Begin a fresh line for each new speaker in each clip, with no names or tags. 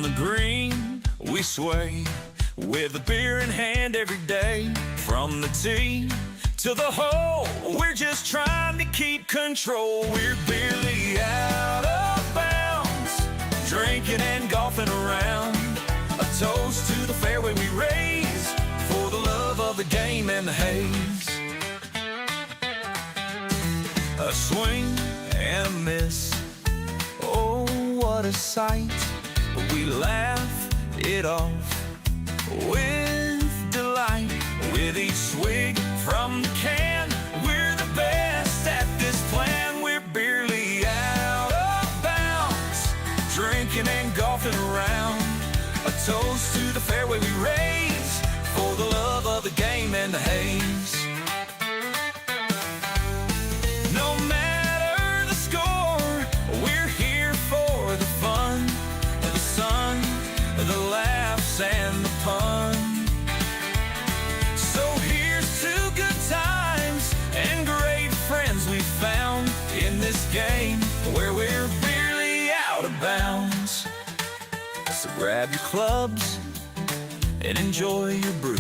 On the green, we sway with a beer in hand every day. From the tee to the hole, we're just trying to keep control. We're barely out of bounds, drinking and golfing around. A toast to the fairway we raise, for the love of the game and the haze. A swing and a miss, oh what a sight. We laugh it off with delight. With each swig from the can, we're the best at this plan. We're barely out of bounds, drinking and golfing around. A toast to the fairway we raise, for the love of the game and the haze. No matter the score, we're here for the fun, the sun, the laughs and the pun. So here's to good times and great friends we found in this game where we're barely out of bounds. So grab your clubs and enjoy your brew.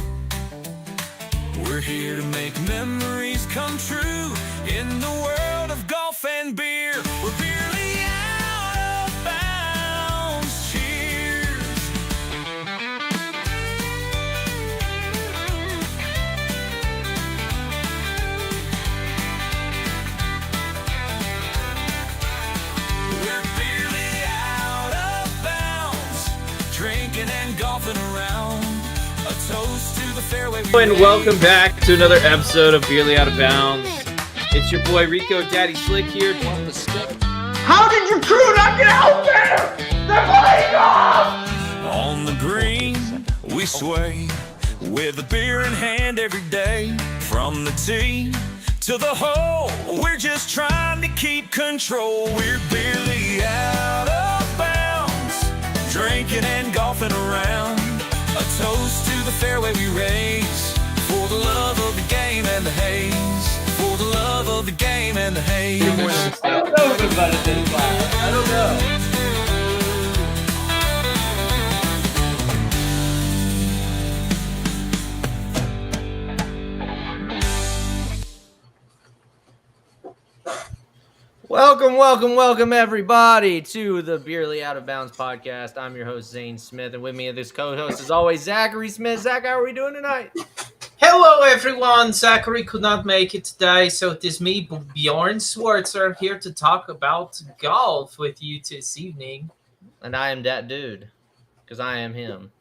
We're here to make memories come true in the world of golf and beer. We're barely out of bounds. Cheers. We're barely out of bounds, drinking and golfing around. A toast to the fairway.
And welcome back to another episode of Barely Out of Bounds. It's your boy Rico Daddy Slick here.
How did your crew not get out there? They're playing off!
On the green, we sway with a beer in hand every day. From the tee to the hole, we're just trying to keep control. We're barely out of bounds, drinking and golfing around. A toast to the fairway we raise, for the love of the game and the haze. For the love of the game and the haze.
I don't know if it's about it this class. I don't know.
Welcome everybody to the Barely Out of Bounds podcast. I'm your host Zane Smith, and with me this co-host is always Zachary Smith. Zach, how are we doing tonight?
Hello everyone, Zachary could not make it today, so it is me, Bjorn Swartzer, here to talk about golf with you this evening.
And I am that dude, because I am him.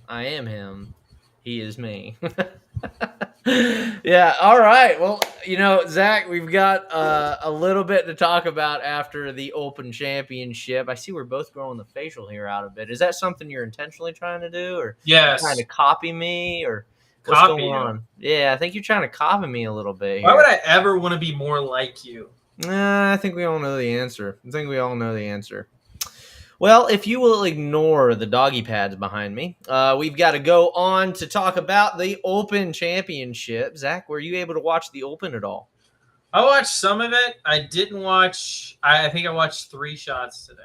I am him. He is me. Yeah, all right. Well, Zach, we've got a little bit to talk about after the Open Championship. I see we're both growing the facial hair out a bit. Is that something you're intentionally trying to do, or
Yes.
trying to copy me, or what's
Copy
going
you.
on? Yeah, I think you're trying to copy me a little bit here.
Why would I ever want to be more like you?
I think we all know the answer. Well, if you will ignore the doggy pads behind me, we've got to go on to talk about the Open Championship. Zach, were you able to watch the Open at all?
I watched some of it. I didn't watch, I think I watched 3 shots today.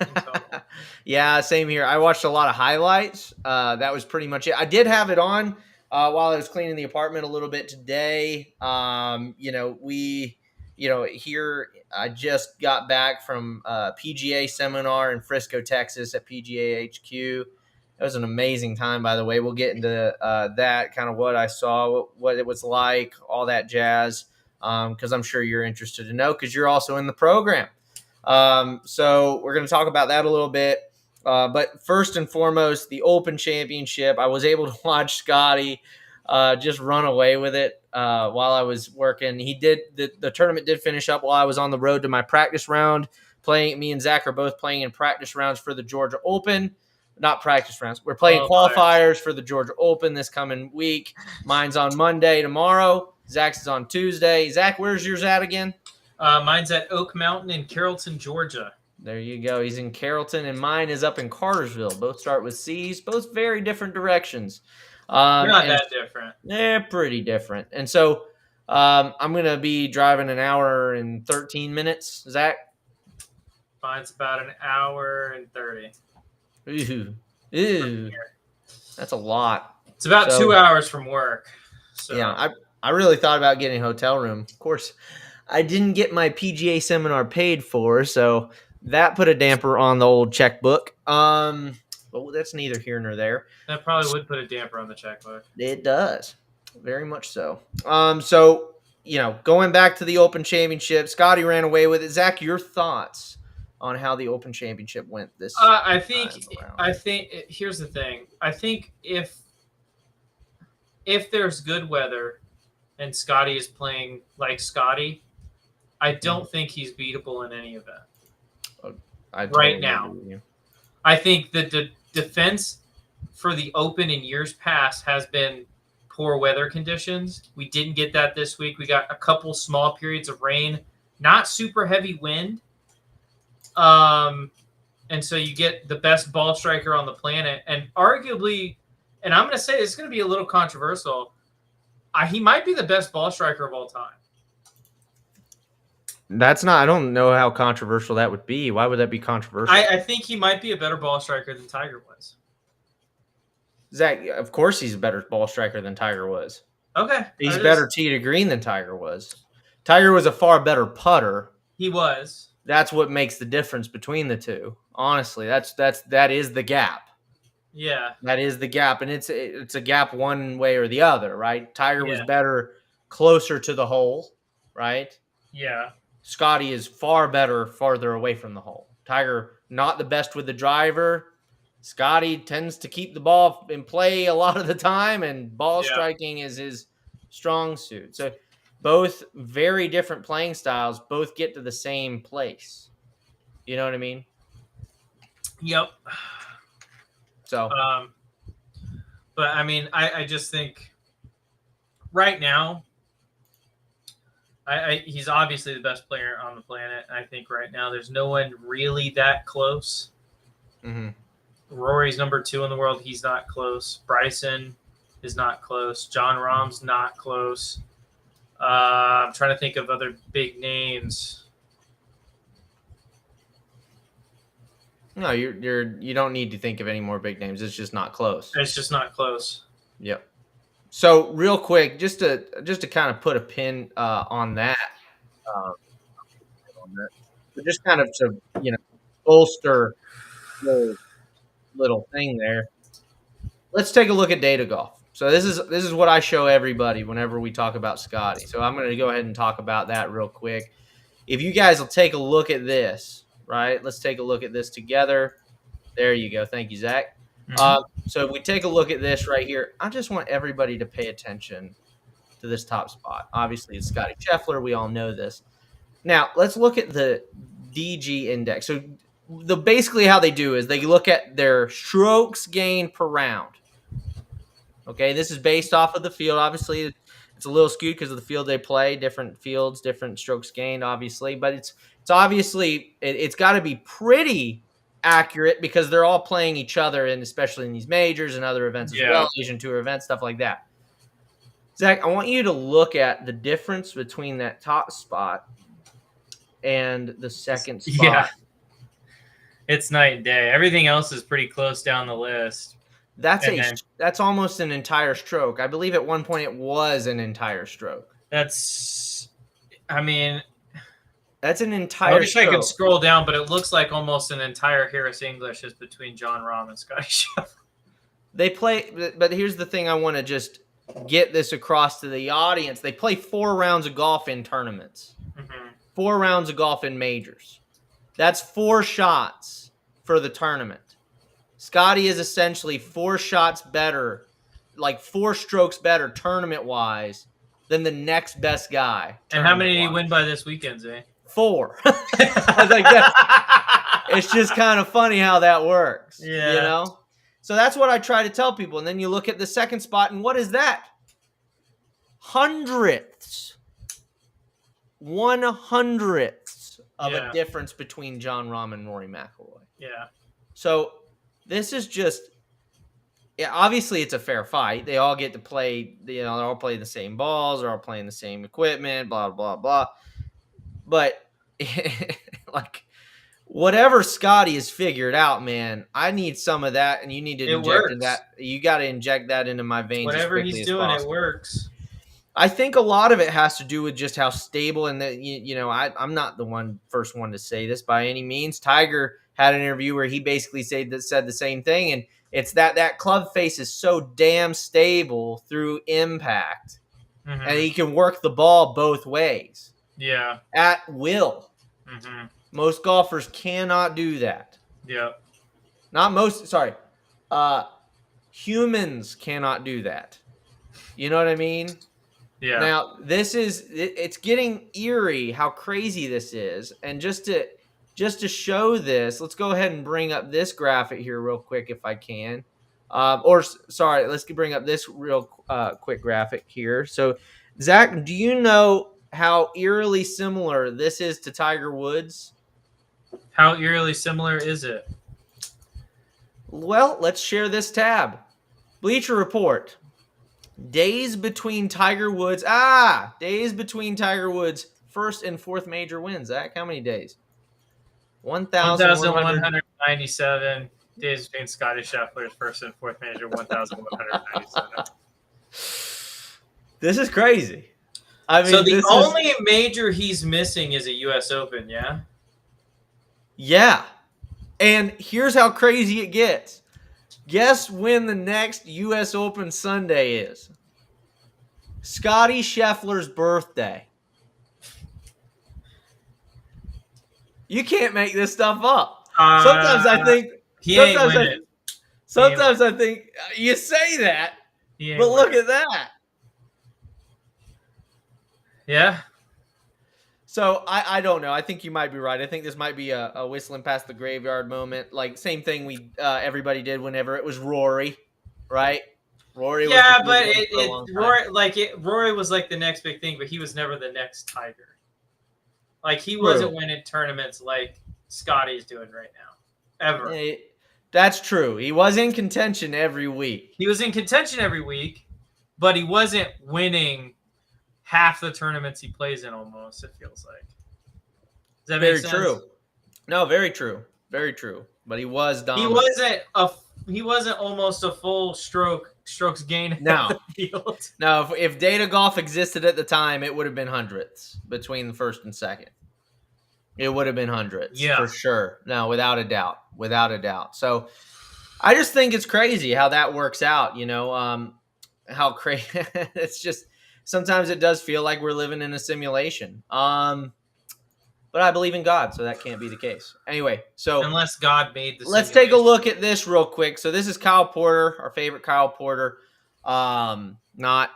in total.
Yeah, same here. I watched a lot of highlights. That was pretty much it. I did have it on while I was cleaning the apartment a little bit today. Here I just got back from a PGA seminar in Frisco, Texas at PGA HQ. It was an amazing time, by the way. We'll get into that, kind of what I saw, what it was like, all that jazz, because I'm sure you're interested to know because you're also in the program. So we're going to talk about that a little bit. But first and foremost, the Open Championship. I was able to watch Scotty just run away with it while I was working. The tournament did finish up while I was on the road to my practice round. Me and Zach are both playing in practice rounds for the Georgia Open. Not practice rounds. We're playing qualifiers for the Georgia Open this coming week. Mine's on Monday tomorrow. Zach's is on Tuesday. Zach, where's yours at again?
Mine's at Oak Mountain in Carrollton, Georgia.
There you go. He's in Carrollton, and mine is up in Cartersville. Both start with C's. Both very different directions.
They're not that different.
They're pretty different. And so I'm going to be driving an hour and 13 minutes. Zach?
Mine's about an hour and 30.
Ooh, ooh, that's a lot.
It's about
So,
2 hours from work. So
yeah, I really thought about getting a hotel room. Of course, I didn't get my PGA seminar paid for, so that put a damper on the old checkbook. But that's neither here nor there.
that probably would put a damper on the checkbook.
It does, very much so. So going back to the Open Championship, Scotty ran away with it. Zach, your thoughts on how the Open Championship went this?
I think
around?
here's the thing. I think if there's good weather and Scotty is playing like Scotty, I don't think he's beatable in any event.
I
right
totally
now.
agree with you.
I think that the defense for the Open in years past has been poor weather conditions. We didn't get that this week. We got a couple small periods of rain, not super heavy wind. And so you get the best ball striker on the planet, and arguably, and I'm going to say it's going to be a little controversial, he might be the best ball striker of all time.
That's not. I don't know how controversial that would be. Why would that be controversial?
I think he might be a better ball striker than Tiger was.
Zach, of course, he's a better ball striker than Tiger was.
Okay,
He's better tee to green than Tiger was. Tiger was a far better putter.
He was.
That's what makes the difference between the two. Honestly, that is the gap.
Yeah.
That is the gap, and it's a gap one way or the other, right? Tiger was
Yeah.
better closer to the hole, right?
Yeah.
Scotty is far better farther away from the hole. Tiger, not the best with the driver. Scotty tends to keep the ball in play a lot of the time, and ball striking is his strong suit. So both very different playing styles, both get to the same place. You know what I mean?
Yep.
So,
but I mean, I just think right now, he's obviously the best player on the planet. I think right now there's no one really that close.
mm-hmm.
Rory's number 2 in the world. He's not close. Bryson is not close. John Rahm's not close. I'm trying to think of other big names.
No, you don't need to think of any more big names. It's just not close.
It's just not close.
Yep. So real quick, just to kind of put a pin on that, but just kind of to bolster the little thing there. Let's take a look at data golf. So this is what I show everybody whenever we talk about Scotty. So I'm going to go ahead and talk about that real quick. If you guys will take a look at this, right? Let's take a look at this together. There you go. Thank you, Zach.
Mm-hmm.
So if we take a look at this right here, I just want everybody to pay attention to this top spot. Obviously, it's Scotty Scheffler. We all know this. Now, let's look at the DG index. So basically how they do is they look at their strokes gained per round. Okay, this is based off of the field. Obviously, it's a little skewed because of the field they play. Different fields, different strokes gained, obviously. But it's obviously it's got to be pretty accurate because they're all playing each other, and especially in these majors and other events as well, Asian Tour events, stuff like that. Zach, I want you to look at the difference between that top spot and the second spot.
Yeah. It's night and day. Everything else is pretty close down the list.
That's almost an entire stroke. I believe at one point it was an entire stroke.
That's an
entire
I wish
stroke.
I could scroll down, but it looks like almost an entire Harris English is between John Rahm and Scotty Scheffler.
They play, but here's the thing I want to just get this across to the audience. They play 4 rounds of golf in tournaments.
Mm-hmm.
4 rounds of golf in majors. That's 4 shots for the tournament. Scotty is essentially 4 shots better, like 4 strokes better tournament-wise than the next best guy.
And how many did he win by this weekend, Zay?
4. I was like, it's just kind of funny how that works.
Yeah.
You know? So that's what I try to tell people. And then you look at the second spot, and what is that? Hundredths. 1/100th of a difference between John Rahm and Rory McIlroy.
Yeah.
So this is just, obviously it's a fair fight. They all get to play, they're all playing the same balls, they're all playing the same equipment, blah, blah, blah. But like whatever Scotty has figured out, man, I need some of that, and you need to
It
inject
works.
that. You got to inject that into my veins
Whatever
as quickly
he's
as
doing,
possible.
it works.
I think a lot of it has to do with just how stable, and that I'm not the first one to say this by any means. Tiger had an interview where he basically said the same thing, and it's that club face is so damn stable through impact, and he can work the ball both ways.
Yeah.
At will.
Mm-hmm.
Most golfers cannot do that.
Yeah.
Not most. Sorry, humans cannot do that. You know what I mean?
Yeah.
Now, it's getting eerie how crazy this is. And just to show this, let's go ahead and bring up this graphic here real quick if I can. Let's bring up this real quick graphic here. So, Zach, do you know how eerily similar this is to Tiger Woods?
How eerily similar is it?
Well, let's share this tab. Bleacher Report. Days between Tiger Woods' first and fourth major wins. Zach, how many days?
1,197 days between Scotty Scheffler's first and fourth major. 1,197.
This is crazy. I mean,
so the only major he's missing is a U.S. Open, yeah?
Yeah. And here's how crazy it gets. Guess when the next U.S. Open Sunday is? Scotty Scheffler's birthday. You can't make this stuff up. Sometimes I think Sometimes I think you say that, but look at that.
Yeah.
So I don't know. I think you might be right. I think this might be a whistling past the graveyard moment. Like same thing everybody did whenever it was Rory, right? Rory.
Yeah, but Rory was like the next big thing, but he was never the next Tiger. Like he wasn't winning tournaments like Scotty's doing right now, ever.
That's true. He was in contention every week.
He was in contention every week, but he wasn't winning half the tournaments he plays in almost, it feels like. Does that make sense? Very true.
No, very true. Very true. But he was dominant.
He wasn't almost a full strokes gain
no.
the field.
No, if data golf existed at the time, it would have been hundredths between the first and second. It would have been hundreds, for sure. No, without a doubt. Without a doubt. So I just think it's crazy how that works out, how crazy. It's just sometimes it does feel like we're living in a simulation. But I believe in God, so that can't be the case. Anyway, so
unless God made the
let's take a look at this real quick. So this is Kyle Porter, our favorite Kyle Porter. Not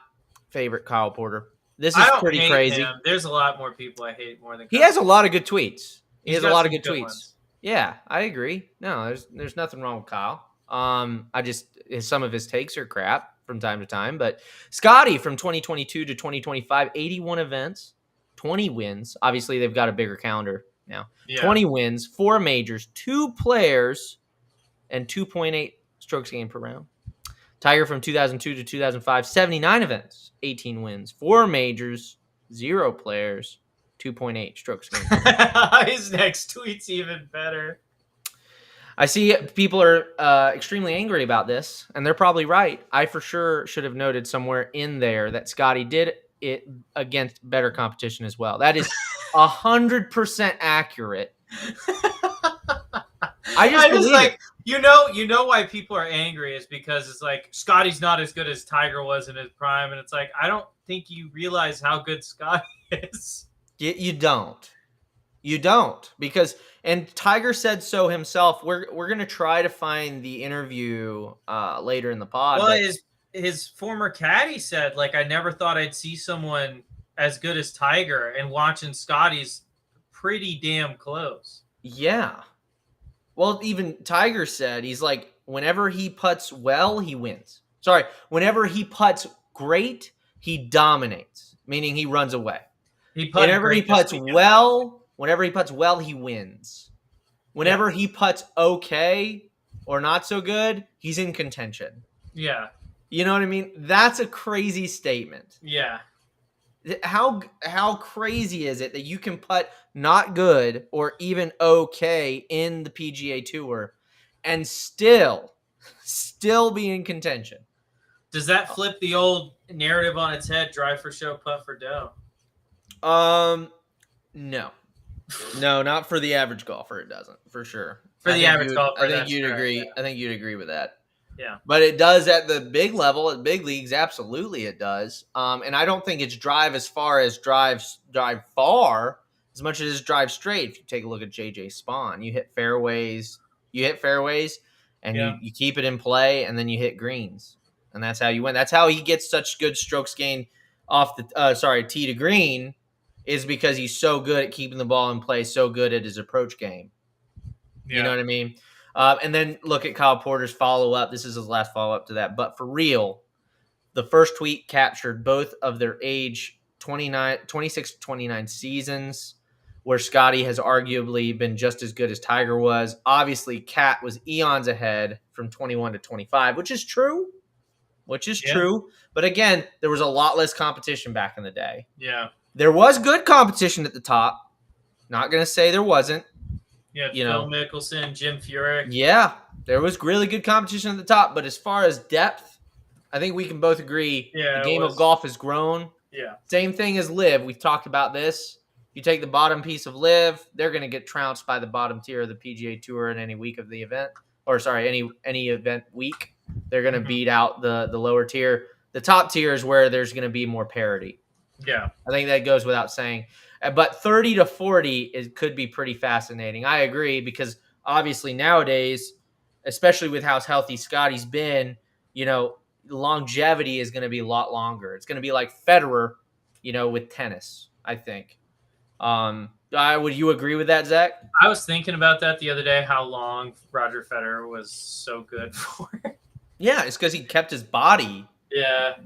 favorite Kyle Porter. This is pretty crazy.
Him. There's a lot more people I hate more than Kyle.
He has a lot of good tweets. He has a lot of good tweets.
Ones.
Yeah, I agree. No, there's nothing wrong with Kyle. Some of his takes are crap from time to time, but Scotty from 2022 to 2025, 81 events, 20 wins. Obviously, they've got a bigger calendar now. Yeah. 20 wins, 4 majors, 2 players, and 2.8 strokes gained per round. Tiger from 2002 to 2005, 79 events, 18 wins, 4 majors, 0 players, 2.8 strokes gained.
His next tweet's even better.
I see people are extremely angry about this, and they're probably right. I for sure should have noted somewhere in there that Scotty did it against better competition as well. That is 100% accurate. I just believe
like, you know why people are angry is because it's like Scotty's not as good as Tiger was in his prime, and it's like I don't think you realize how good Scotty is.
You don't because and Tiger said so himself. We're gonna try to find the interview later in the pod.
Well, his former caddy said, like, I never thought I'd see someone as good as Tiger, and watching Scotty's pretty damn close.
Yeah. Well, even Tiger said, he's like, whenever he putts well, he wins. Sorry, whenever he putts great, he dominates, meaning he runs away. Whenever he putts well, he wins. Whenever he putts okay or not so good, he's in contention.
Yeah.
You know what I mean? That's a crazy statement.
Yeah.
How crazy is it that you can putt not good or even okay in the PGA Tour and still be in contention?
Does that flip the old narrative on its head? Drive for show, putt for dough.
No, not for the average golfer. It doesn't, for sure.
For the average golfer,
I think
that's
you'd
correct,
agree.
yeah.
I think you'd agree with that.
Yeah.
But it does at the big level, at big leagues, absolutely it does. And I don't think it's drive as far as drive far as much as it's drive straight. If you take a look at JJ Spawn, you hit fairways, and you keep it in play, and then you hit greens. And that's how you win. That's how he gets such good strokes gained off the tee to green, is because he's so good at keeping the ball in play, so good at his approach game. You know what I mean? And then look at Kyle Porter's follow-up. This is his last follow-up to that. But for real, the first tweet captured both of their age 26 to 29 seasons, where Scotty has arguably been just as good as Tiger was. Obviously, Cat was eons ahead from 21 to 25, which is true. But again, there was a lot less competition back in the day.
Yeah.
There was good competition at the top. Not going to say there wasn't.
Yeah, Phil Mickelson, Jim Furyk.
Yeah, there was really good competition at the top, but as far as depth, I think we can both agree the game of golf has grown.
Yeah.
Same thing as Live. We've talked about this. You take the bottom piece of Live, they're going to get trounced by the bottom tier of the PGA Tour in any week of the event. Any event week. They're going to beat out the lower tier. The top tier is where there's going to be more parity.
Yeah.
I think that goes without saying. But 30 to 40 could be pretty fascinating. I agree, because obviously nowadays, especially with how healthy Scotty's been, longevity is going to be a lot longer. It's going to be like Federer, with tennis, I think. Would you agree with that, Zach?
I was thinking about that the other day, how long Roger Federer was so good for.
Yeah, it's because he kept his body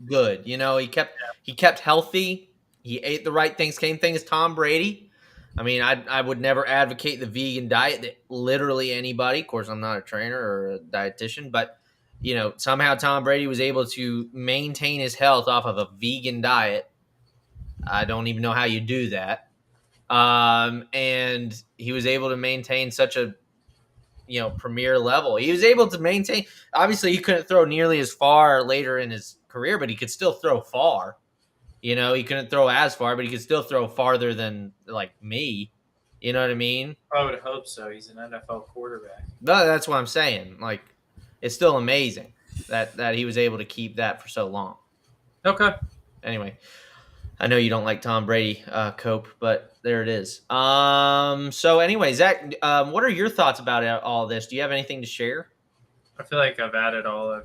good. He kept healthy. He ate the right things. Same thing as Tom Brady. I mean, I would never advocate the vegan diet that literally anybody. Of course, I'm not a trainer or a dietitian, but somehow Tom Brady was able to maintain his health off of a vegan diet. I don't even know how you do that. And he was able to maintain such a premier level. He was able to maintain. Obviously, he couldn't throw nearly as far later in his career, but he could still throw far. He couldn't throw as far, but he could still throw farther than like me. You know what I mean?
I would hope so. He's an NFL quarterback.
No, that's what I'm saying. Like, it's still amazing that he was able to keep that for so long.
Okay.
Anyway, I know you don't like Tom Brady, Cope, but there it is. So anyway, Zach, what are your thoughts about all this? Do you have anything to share?
I feel like I've added all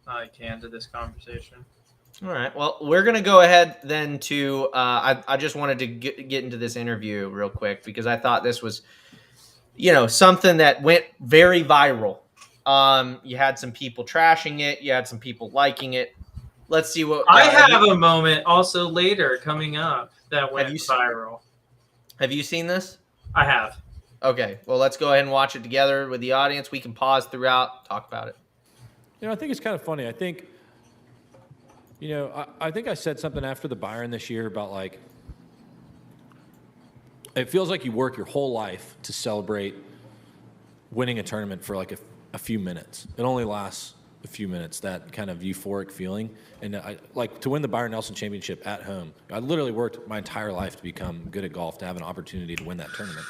I can to this conversation.
All right. Well, we're going to go ahead then to I just wanted to get into this interview real quick because I thought this was, something that went very viral. You had some people trashing it. You had some people liking it. Let's see what
I have a moment also later coming up that went viral.
Have you seen this?
I have.
Okay. Well, let's go ahead and watch it together with the audience. We can pause throughout, talk about it.
I think it's kind of funny. I think I think I said something after the Byron this year about it feels like you work your whole life to celebrate winning a tournament for a few minutes. It only lasts a few minutes, that kind of euphoric feeling. And to win the Byron Nelson Championship at home, I literally worked my entire life to become good at golf, to have an opportunity to win that tournament.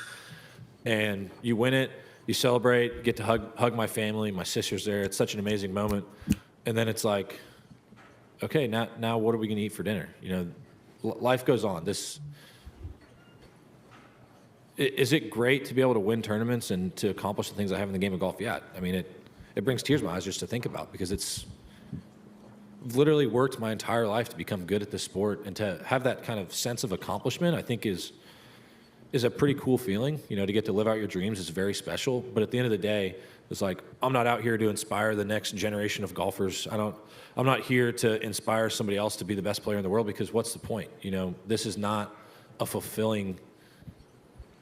And you win it, you celebrate, you get to hug my family, my sister's there. It's such an amazing moment. And then it's like, okay, now what are we going to eat for dinner? Life goes on. Is it great to be able to win tournaments and to accomplish the things I have in the game of golf? Yeah. I mean, it brings tears to my eyes just to think about, because it's literally worked my entire life to become good at this sport, and to have that kind of sense of accomplishment, I think is a pretty cool feeling. To get to live out your dreams is very special. But at the end of the day, it's like, I'm not out here to inspire the next generation of golfers. I'm not here to inspire somebody else to be the best player in the world, because what's the point? This is not a fulfilling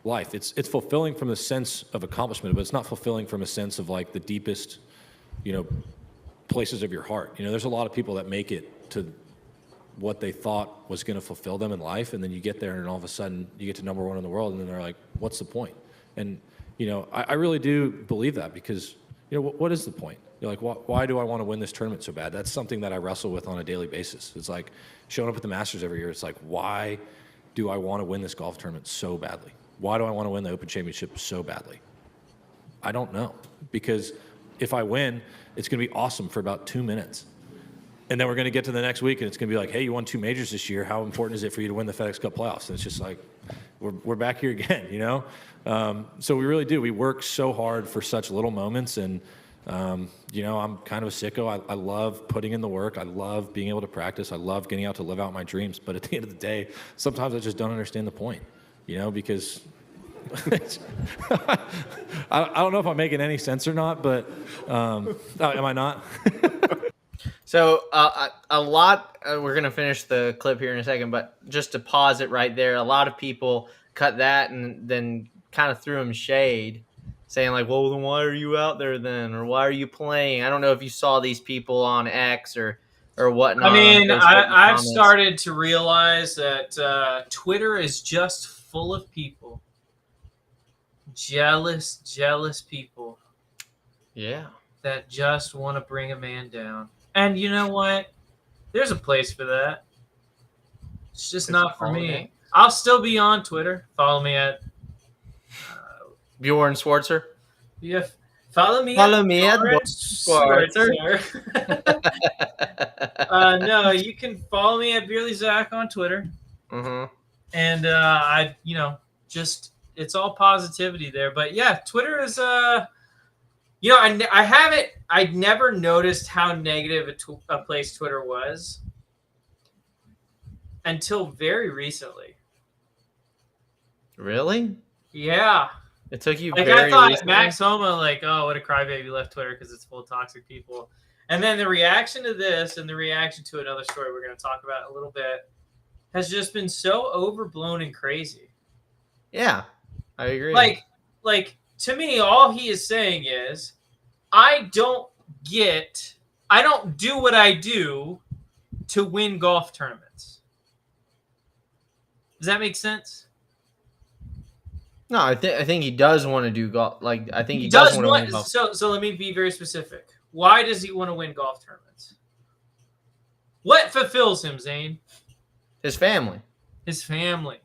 life. It's fulfilling from the sense of accomplishment, but it's not fulfilling from a sense of the deepest, places of your heart. There's a lot of people that make it to what they thought was going to fulfill them in life, and then you get there and all of a sudden you get to number one in the world, and then they're like, what's the point? And I really do believe that, because what is the point? You're like, why do I want to win this tournament so bad? That's something that I wrestle with on a daily basis. It's like showing up at the Masters every year. It's like, why do I want to win this golf tournament so badly? Why do I want to win the Open Championship so badly? I don't know, because if I win, it's going to be awesome for about 2 minutes. And then we're going to get to the next week, and it's going to be like, hey, you won 2 majors this year. How important is it for you to win the FedEx Cup playoffs? And it's just like, we're back here again, So we really do. We work so hard for such little moments, and, I'm kind of a sicko. I love putting in the work. I love being able to practice. I love getting out to live out my dreams. But at the end of the day, sometimes I just don't understand the point, because I don't know if I'm making any sense or not, but am I not?
So a lot, we're going to finish the clip here in a second, but just to pause it right there, a lot of people cut that and then kind of threw him shade, saying like, well, then why are you out there then? Or why are you playing? I don't know if you saw these people on X or whatnot.
I mean, I've started to realize that Twitter is just full of people. Jealous people.
Yeah.
That just want to bring a man down. And you know what? There's a place for that. It's just not for me. I'll still be on Twitter. Follow me at
Bjorn Schwartzer.
Yeah, follow me
at
Bjorn
Schwartzer.
No, you can follow me at Beerly Zach on Twitter.
Mm-hmm.
And just it's all positivity there. But yeah, Twitter is I'd never noticed how negative a place Twitter was until very recently.
Really?
Yeah.
It took you
I thought recently? Max Homa, oh, what a crybaby, left Twitter because it's full of toxic people. And then the reaction to this and the reaction to another story we're going to talk about a little bit has just been so overblown and crazy.
Yeah, I agree.
Like to me, all he is saying is, I don't do what I do to win golf tournaments. Does that make sense?
No, I think he does want to do golf. I think he does want to win golf.
So let me be very specific. Why does he want to win golf tournaments? What fulfills him, Zane?
His family.
His family.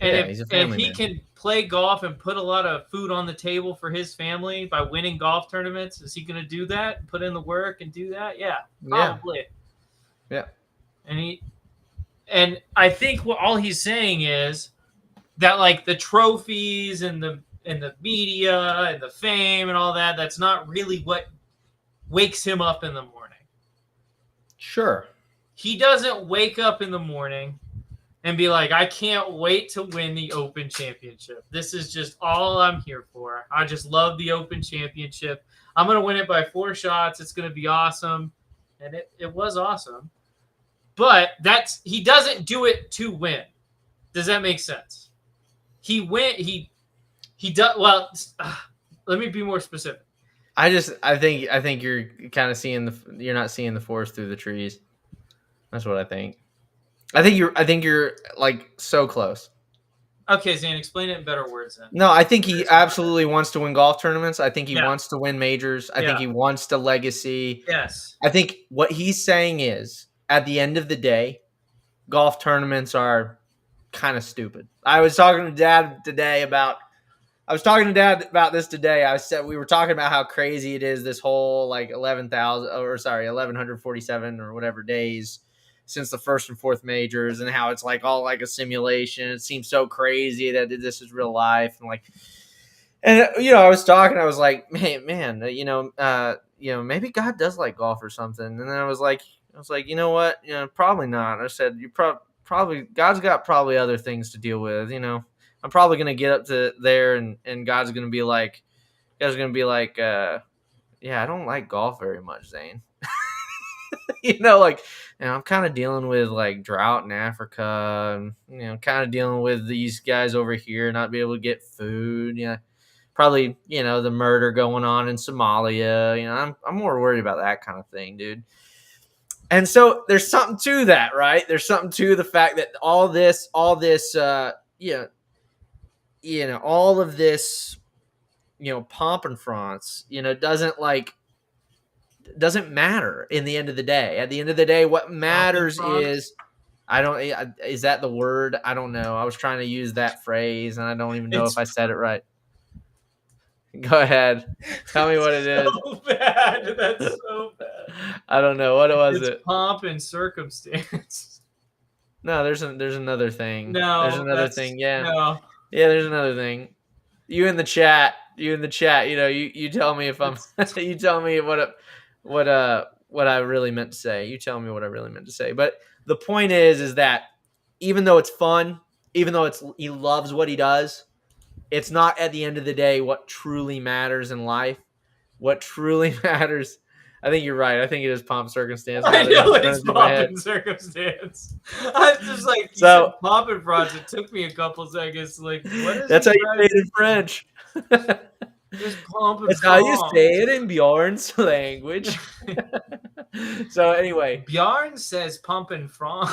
And if he can play golf and put a lot of food on the table for his family by winning golf tournaments, is he going to do that? Put in the work and do that? Yeah, probably.
Yeah.
And I think all he's saying is that the trophies and the media and the fame and all that, that's not really what wakes him up in the morning.
Sure.
He doesn't wake up in the morning and be like, I can't wait to win the Open Championship. This is just all I'm here for. I just love the Open Championship. I'm going to win it by 4 shots. It's going to be awesome. And it was awesome. But he doesn't do it to win. Does that make sense? He does. Well, let me be more specific.
I think you're kind of you're not seeing the forest through the trees. That's what I think. I think you're so close.
Okay, Zane, explain it in better words then.
No, I think he absolutely wants to win golf tournaments. I think he wants to win majors. I think he wants to legacy.
Yes.
I think what he's saying is, at the end of the day, golf tournaments are kind of stupid. I was talking to Dad about this today. I said we were talking about how crazy it is, this whole 1147 or whatever days since the first and fourth majors, and how it's all a simulation. It seems so crazy that this is real life, and I was talking. I was like, man, maybe God does like golf or something. And then I was like, you know what? Probably not. I said, you probably God's got probably other things to deal with. I'm probably gonna get up to there, and God's gonna be like, yeah, I don't like golf very much, Zane. I'm kind of dealing with drought in Africa, and kind of dealing with these guys over here not be able to get food. Probably the murder going on in Somalia. I'm more worried about that kind of thing, dude. And so there's something to that, right? There's something to the fact that all this, all of this, pomp and France, doesn't matter in the end of the day. At the end of the day, what matters is, is that the word? I don't know. I was trying to use that phrase and I don't even know if I said it right. Go ahead. Tell me what it is.
So bad. That's so bad.
I don't know. What was
It's
it?
pomp and circumstance.
No, there's another thing.
No,
there's another thing. Yeah.
No.
Yeah, there's another thing. You in the chat. You tell me if I'm you tell me what I really meant to say. You tell me what I really meant to say. But the point is that even though it's fun, even though he loves what he does, it's not at the end of the day what truly matters in life. What truly matters, I think you're right. I think it is pomp circumstance.
I know it's pomp and circumstance. I was just like,
so
pomp and France. It took me a couple seconds. Like, what is
that's how you say it in French.
Just pomp and
That's how you say it in Bjorn's language. So anyway,
Bjorn says pomp and France.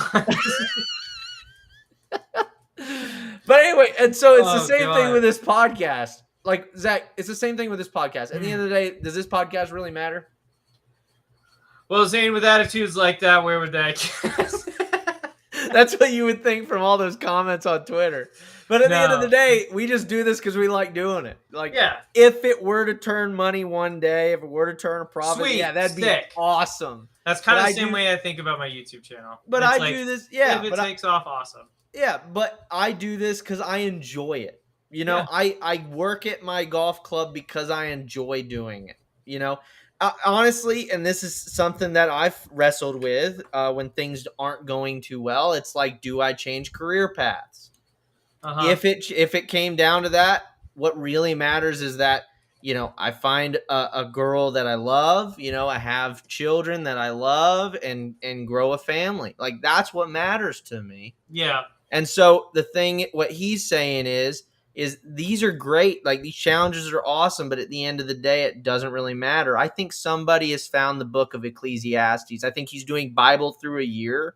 But anyway, and so it's the same
God.
thing with this podcast. Like, Zach, it's the same thing with this podcast. At the end of the day, does this podcast really matter?
Well, Zane, with attitudes like that, where would that get us?
That's what you would think from all those comments on Twitter. But at the end of the day, we just do this because we like doing it. Like, if it were to turn money one day, if it were to turn a profit, that'd be awesome.
That's kind of the same way I think about my YouTube channel.
But
it's
do this,
if it takes off, awesome.
Yeah, but I do this because I enjoy it. I work at my golf club because I enjoy doing it. Honestly, and this is something that I've wrestled with when things aren't going too well. It's like, do I change career paths? If it came down to that, what really matters is that I find a girl that I love. I have children that I love and grow a family. Like, that's what matters to me.
Yeah.
And so what he's saying is these are great. Like, these challenges are awesome, but at the end of the day, it doesn't really matter. I think somebody has found the book of Ecclesiastes. I think he's doing Bible through a year,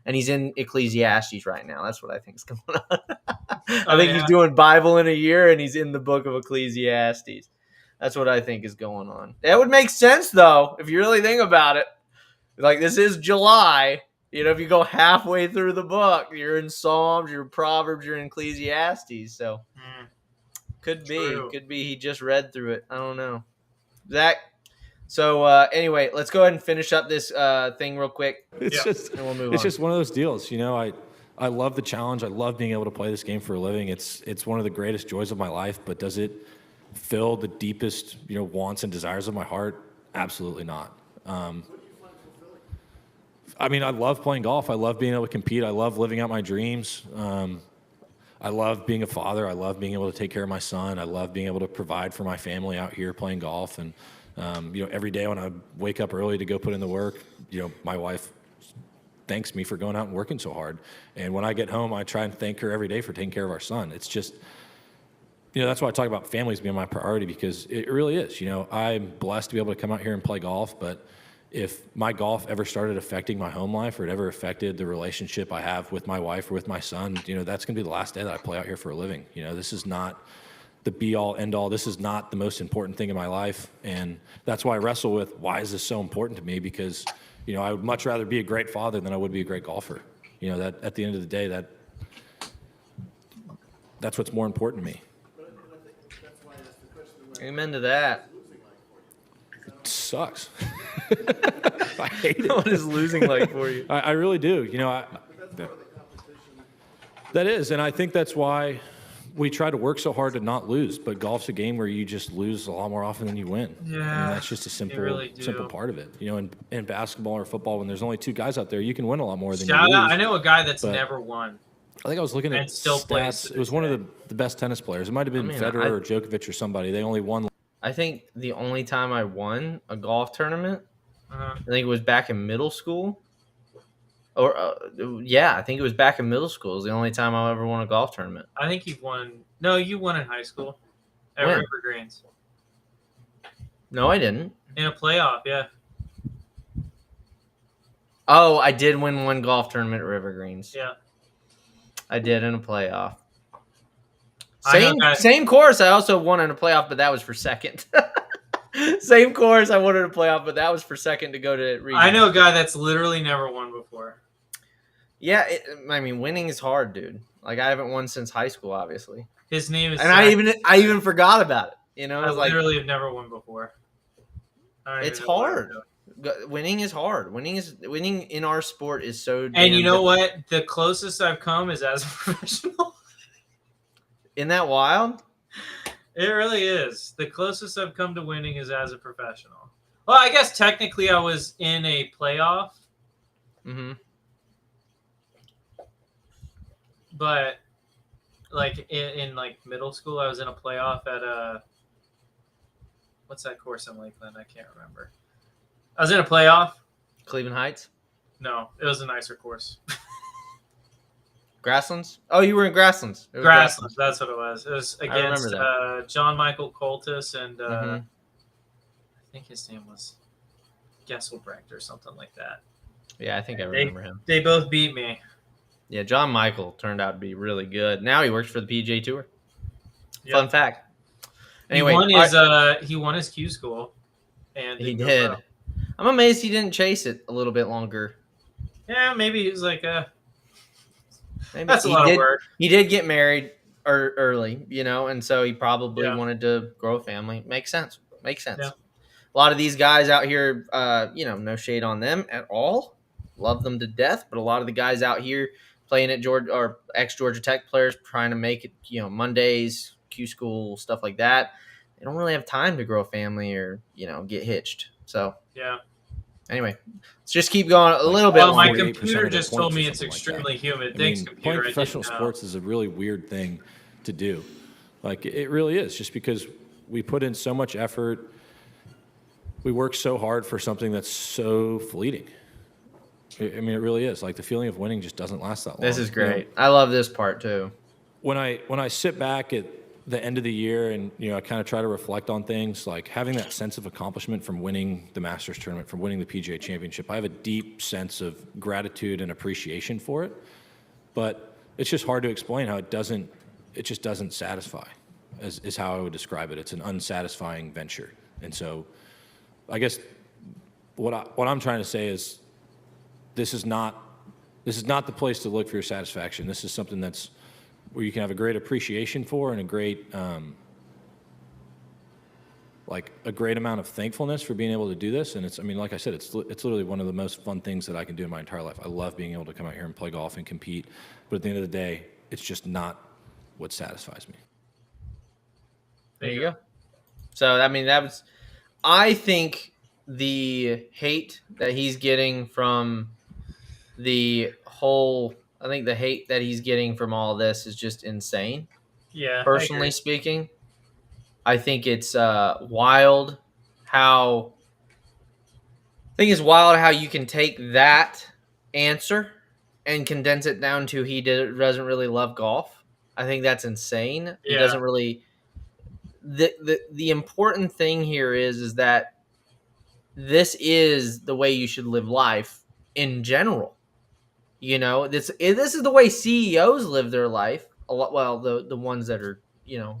and he's in Ecclesiastes right now. That's what I think is going on. I think he's doing Bible in a year, and he's in the book of Ecclesiastes. That's what I think is going on. That would make sense, though, if you really think about it. Like, this is July. If you go halfway through the book, you're in Psalms, you're in Proverbs, you're in Ecclesiastes. So could be he just read through it. I don't know. Zach. So anyway, let's go ahead and finish up this thing real quick.
And we'll move on. Just one of those deals. I love the challenge. I love being able to play this game for a living. It's one of the greatest joys of my life. But does it fill the deepest wants and desires of my heart? Absolutely not. I love playing golf. I love being able to compete. I love living out my dreams. I love being a father. I love being able to take care of my son. I love being able to provide for my family out here playing golf. And, every day when I wake up early to go put in the work, my wife thanks me for going out and working so hard. And when I get home, I try and thank her every day for taking care of our son. It's just, that's why I talk about families being my priority, because it really is. I'm blessed to be able to come out here and play golf, but if my golf ever started affecting my home life, or it ever affected the relationship I have with my wife or with my son, that's going to be the last day that I play out here for a living. This is not the be-all, end-all. This is not the most important thing in my life, and that's why I wrestle with, why is this so important to me? Because, I would much rather be a great father than I would be a great golfer. That at the end of the day, that's what's more important to me.
Amen to that.
It sucks. I hate it.
What is losing like for you?
I really do. That is, and I think that's why we try to work so hard to not lose. But golf's a game where you just lose a lot more often than you win.
Yeah,
that's just a simple part of it. In basketball or football, when there's only two guys out there, you can win a lot more than you lose.
I know a guy that's never won.
I think I was looking at stats. It was one of the best tennis players. It might have been Federer or Djokovic or somebody. They only won.
I think the only time I won a golf tournament, I think it was back in middle school. I think it was back in middle school. It was the only time I ever won a golf tournament.
I think you've won. No, you won in high school at
When?
River Greens.
No, I didn't.
In a playoff, yeah.
Oh, I did win one golf tournament at River Greens.
Yeah.
I did in a playoff.
I know guys-
Same course. I also won in a playoff, but that was for second. Same course. I won in a playoff, but that was for second to go to region.
I know a guy that's literally never won before.
Yeah, I mean, winning is hard, dude. Like I haven't won since high school, obviously,
His name is.
and
Zach.
I even forgot about it. You know,
I
it's like
literally have never won before. I don't
it's
even know what I'm
hard.
doing.
Winning is hard. Winning in our sport is so.
And you
damn
know
difficult.
what? The closest I've come is as a professional.
Isn't that wild?
It really is. The closest I've come to winning is as a professional. Well, I guess technically I was in a playoff,
Mm-hmm.
but like in like middle school, I was in a playoff at what's that course in Lakeland? I can't remember. I was in a playoff.
Cleveland Heights,
No, it was a nicer course.
Grasslands. Oh, you were in Grasslands. It was
Grasslands, that's what it was. It was
I remember
against John Michael Coltis and
Mhm.
I think his name was Gesselbrecht or something like that.
Yeah, I think I remember him.
They both beat me.
Yeah, John Michael turned out to be really good. Now he works for the PGA Tour.
Yep.
Fun fact. Anyway,
he won his Q school, and
he
didn't go
did.
pro.
I'm amazed he didn't chase it a little bit longer.
Yeah, maybe he was like,
Maybe
that's a
he
lot
did,
of work.
He did get married early, you know, and so he probably
Yeah.
wanted to grow a family. Makes sense. Makes sense.
Yeah.
A lot of these guys out here, no shade on them at all. Love them to death, but a lot of the guys out here playing at Georgia or ex-Georgia Tech players trying to make it, Mondays, Q school, stuff like that. They don't really have time to grow a family or, get hitched. So
Yeah.
anyway, let's just keep going a little bit
Well, my
longer.
48%
computer
of their
just told
points or
me it's
something like that.
extremely humid.
I
Thanks,
mean,
computer.
playing
I
professional
didn't know.
sports is a really weird thing to do. Like it really is, just because we put in so much effort. We work so hard for something that's so fleeting. I mean, it really is. Like the feeling of winning just doesn't last that long.
This is
You know,
great. I love this part too.
when I sit back at the end of the year and I kind of try to reflect on things, like having that sense of accomplishment from winning the Masters tournament, from winning the PGA Championship, I have a deep sense of gratitude and appreciation for it. But it's just hard to explain how it just doesn't satisfy, is how I would describe it. It's an unsatisfying venture. And so I guess what I'm trying to say is this is not the place to look for your satisfaction. This is something that's where you can have a great appreciation for and a great a great amount of thankfulness for being able to do this. And like I said, it's literally one of the most fun things that I can do in my entire life. I love being able to come out here and play golf and compete, but at the end of the day, it's just not what satisfies me.
There you go. So I think the hate that he's getting from the hate that he's getting from all this is just insane.
Yeah.
Personally speaking, I think it's wild how you can take that answer and condense it down to he doesn't really love golf. I think that's insane. He
Yeah.
doesn't really. The important thing here is that this is the way you should live life in general. This is the way CEOs live their life. Well, the ones that are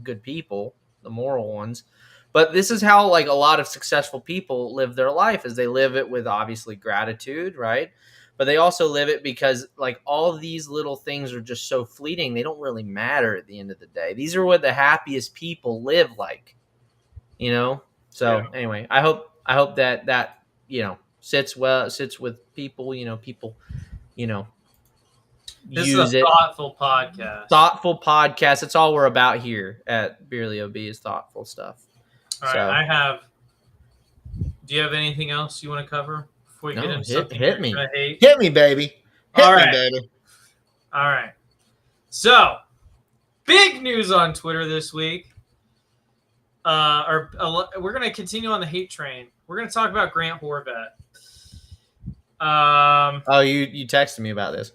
good people, the moral ones. But this is how a lot of successful people live their life, is they live it with obviously gratitude, right? But they also live it because all of these little things are just so fleeting. They don't really matter at the end of the day. These are what the happiest people live like, So
Yeah.
Anyway, I hope that sits with people. People,
This
use
is a
it.
thoughtful podcast.
Thoughtful podcast. That's all we're about here at Beerly OB is thoughtful stuff.
All right, do you have anything else you want to cover before we
No,
get into
hit
something
me.
you're gonna hate?
Hit me, baby.
All right.
baby.
All right. So, big news on Twitter this week. We're going to continue on the hate train. We're going to talk about Grant Horvat.
Oh, you texted me about this.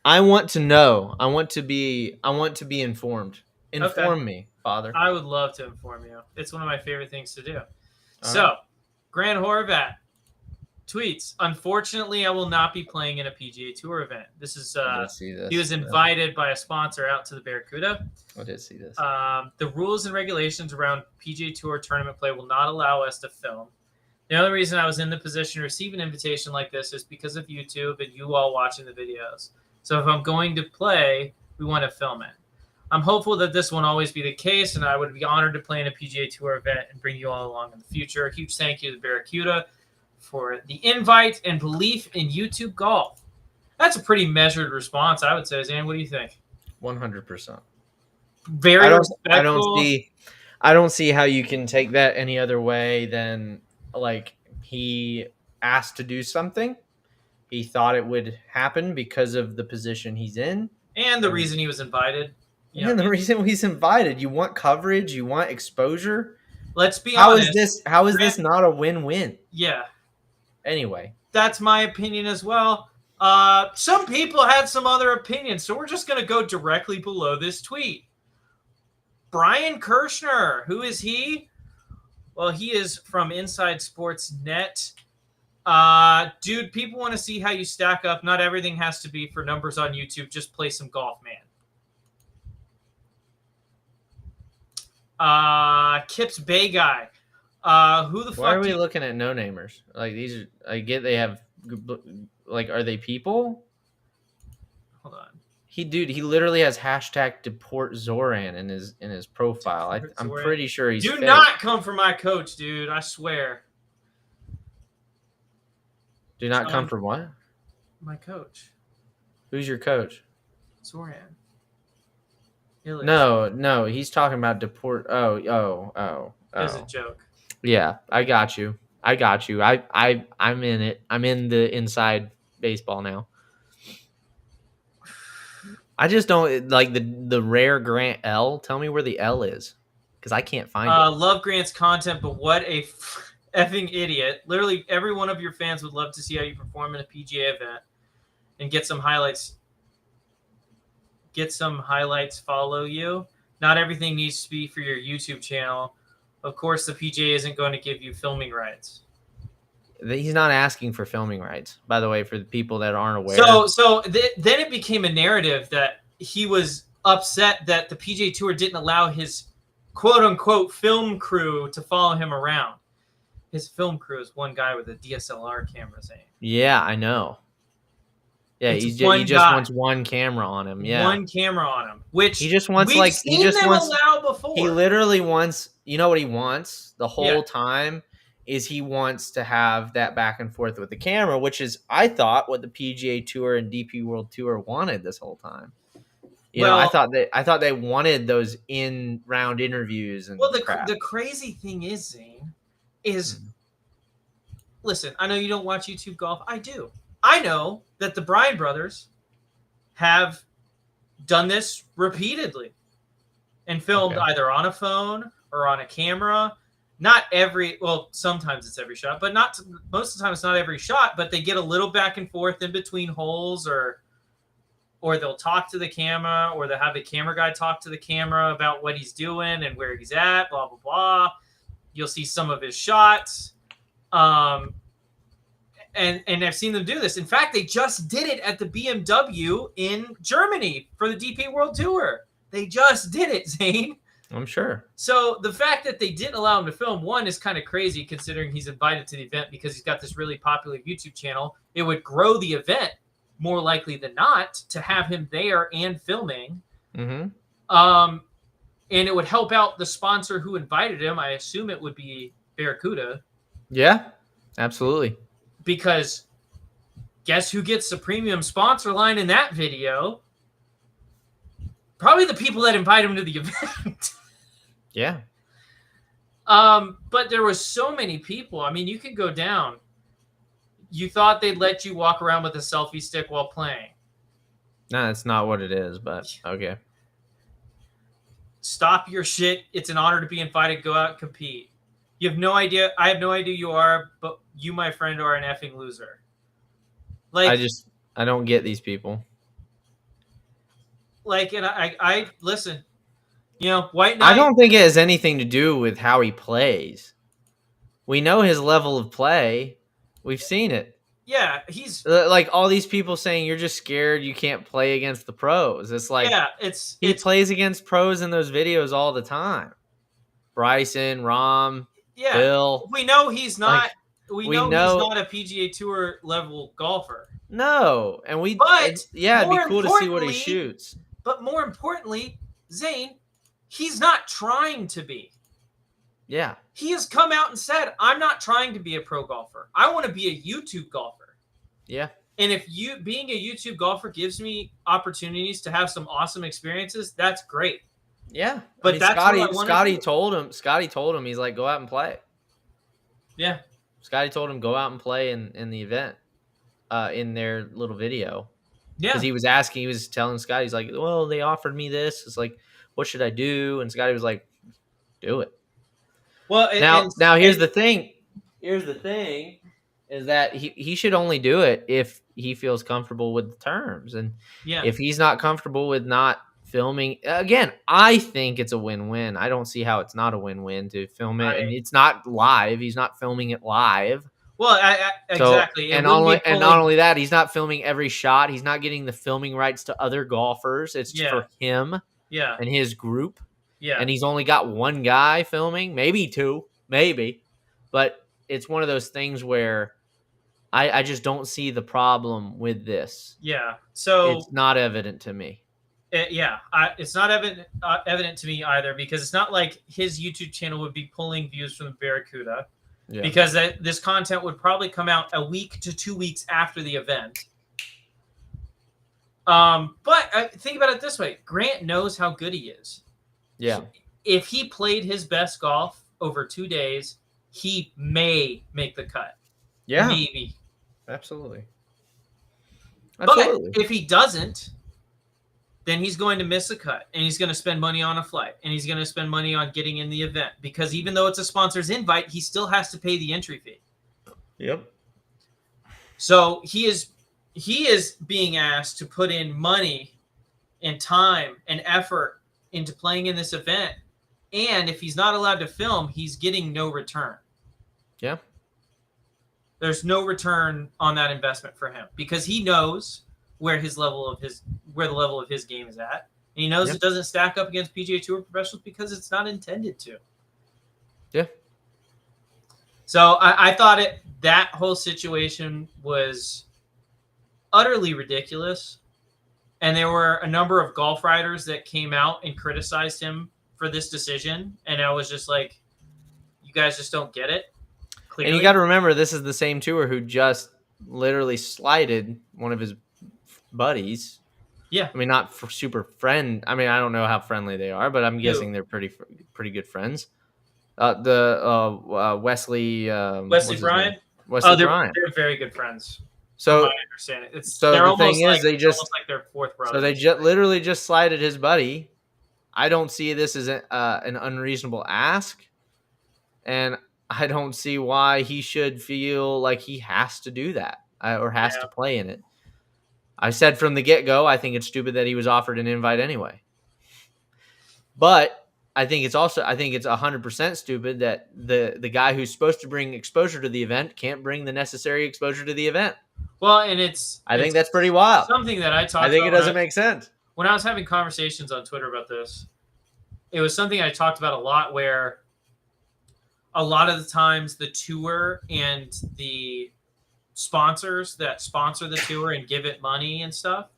I want to know. I want to be informed. Inform me, Father.
I would love to inform you. It's one of my favorite things to do.
All
So,
right.
Grant Horvat Tweets. Unfortunately, I will not be playing in a PGA Tour event. This is
I did see this.
he was invited by a sponsor out to the Barracuda.
I did see this.
The rules and regulations around PGA Tour tournament play will not allow us to film. The only reason I was in the position to receive an invitation like this is because of YouTube and you all watching the videos. So if I'm going to play, we want to film it. I'm hopeful that this won't always be the case, and I would be honored to play in a PGA Tour event and bring you all along in the future. A huge thank you to the Barracuda for the invite and belief in YouTube golf. That's a pretty measured response, I would say. Zan, what do you think?
100%.
Very respectful.
I don't see how you can take that any other way than like he asked to do something. He thought it would happen because of the position he's in.
And the reason he was invited.
And the reason he's invited. You want coverage, you want exposure.
Let's be honest.
How is this not a win-win?
Yeah.
Anyway.
That's my opinion as well. Some people had some other opinions, so we're just going to go directly below this tweet. Brian Kirshner, who is he? Well, he is from Inside Sports Net. Dude, people want to see how you stack up. Not everything has to be for numbers on YouTube. Just play some golf, man. Kip's Bay Guy. Who the fuck?
Why are we looking at no-namers? Like these are, I get they have, like, are they people?
Hold on.
He literally has hashtag deport Zoran in his profile. I'm pretty sure he's
Do
fake.
not come for my coach, dude. I swear.
Do not come for what?
My coach.
Who's your coach?
Zoran.
No, he's talking about deport. Oh.
It was a joke.
Yeah, I got you. I'm in it. I'm in the inside baseball now. I just don't like the rare Grant L. Tell me where the L is, because I can't find it.
Love Grant's content, but what a effing idiot. Literally, every one of your fans would love to see how you perform in a PGA event and get some highlights. Follow you. Not everything needs to be for your YouTube channel. Of course, the PGA isn't going to give you filming rights.
He's not asking for filming rights, by the way, for the people that aren't aware.
Then it became a narrative that he was upset that the PGA Tour didn't allow his quote-unquote film crew to follow him around. His film crew is one guy with a DSLR camera, saying.
Yeah, I know. Yeah, he just wants one camera on him. Yeah,
one camera on him, which
he just wants
allow before.
He literally wants. You know what he wants the whole time is he wants to have that back and forth with the camera, which is I thought what the PGA Tour and DP World Tour wanted this whole time. I thought they wanted those in-round interviews and crap.
The crazy thing is, Zane, listen, I know you don't watch YouTube golf. I do. I know that the Bryan brothers have done this repeatedly and filmed either on a phone or on a camera. Sometimes it's every shot, but most of the time it's not every shot, but they get a little back and forth in between holes or they'll talk to the camera or they'll have the camera guy talk to the camera about what he's doing and where he's at, blah, blah, blah. You'll see some of his shots. And I've seen them do this. In fact, they just did it at the BMW in Germany for the DP World Tour. They just did it, Zane.
I'm sure.
So the fact that they didn't allow him to film, one, is kind of crazy considering he's invited to the event because he's got this really popular YouTube channel. It would grow the event more likely than not to have him there and filming.
Mm-hmm.
And it would help out the sponsor who invited him. I assume it would be Barracuda.
Yeah, absolutely.
Because guess who gets the premium sponsor line in that video? Probably the people that invite him to the event.
Yeah.
But there was so many people. I mean, you could go down. You thought they'd let you walk around with a selfie stick while playing.
No, that's not what it is, but okay.
Stop your shit. It's an honor to be invited. Go out and compete. You have no idea. I have no idea you are, but you, my friend, are an effing loser. Like
I don't get these people.
Like, and I listen. You know, White Knight.
I don't think it has anything to do with how he plays. We know his level of play. We've seen it.
Yeah, he's
Like all these people saying you're just scared you can't play against the pros. It's like he
it's
plays against pros in those videos all the time. Bryson, Rom,
yeah.
Bill.
We know he's not.
Like,
We
we
know he's
know
not a PGA Tour level golfer.
no, and
But
it'd be
more
cool to see what he
importantly-
shoots.
But more importantly, Zane, he's not trying to be.
Yeah,
He has come out and said, "I'm not trying to be a pro golfer. I want to be a YouTube golfer."
yeah,
And if being a YouTube golfer gives me opportunities to have some awesome experiences, that's great.
yeah.
But that's what I wanna
Scotty
do.
told him. Scotty told him he's like, go out and play.
Yeah.
Scotty told him go out and play in the event, in their little video.
Yeah.
Because he was telling Scotty, he's like, well, they offered me this. It's like, what should I do? And Scotty was like, do it.
Well,
Now here's the thing. Here's the thing is that he should only do it if he feels comfortable with the terms. And
yeah.
if he's not comfortable with not filming, again, I think it's a win-win. I don't see how it's not a win-win to film it. And it's not live. He's not filming it live.
Well, exactly.
And not only that, he's not filming every shot. He's not getting the filming rights to other golfers. It's for him
yeah.
and his group.
Yeah.
And he's only got one guy filming, maybe two, maybe. But it's one of those things where I just don't see the problem with this.
Yeah. So
it's not evident to me.
It's not evident to me either, because it's not like his YouTube channel would be pulling views from the Barracuda.
Yeah.
Because this content would probably come out a week to 2 weeks after the event. But think about it this way. Grant knows how good he is.
Yeah.
If he played his best golf over 2 days, he may make the cut.
Yeah.
Maybe.
Absolutely.
But if he doesn't, then he's going to miss a cut, and he's going to spend money on a flight, and he's going to spend money on getting in the event, because even though it's a sponsor's invite, he still has to pay the entry fee.
Yep.
So he is being asked to put in money and time and effort into playing in this event, and if he's not allowed to film, he's getting no return.
Yeah.
There's no return on that investment for him, because he knows where the level of his game is at. And he knows it doesn't stack up against PGA Tour professionals because it's not intended to.
Yeah.
So I thought that whole situation was utterly ridiculous. And there were a number of golf writers that came out and criticized him for this decision. And I was just like, you guys just don't get it. Clearly.
And you got to remember, this is the same tour who just literally slighted one of his buddies.
Yeah.
I mean, not for super friend. I mean, I don't know how friendly they are, but I'm guessing they're pretty good friends. Wesley
Bryan.
Bryan.
They're very good friends.
So
I understand it.
the thing is, they just
almost like their fourth brother.
so they literally just slighted his buddy. I don't see this as an unreasonable ask, and I don't see why he should feel like he has to do that or has to play in it. I said from the get-go, I think it's stupid that he was offered an invite anyway. But I think it's 100% stupid that the guy who's supposed to bring exposure to the event can't bring the necessary exposure to the event.
Well, and
I think that's pretty wild.
Something that I talked about.
I think it doesn't make sense.
When I was having conversations on Twitter about this, it was something I talked about a lot, where a lot of the times the tour and the sponsors that sponsor the tour and give it money and stuff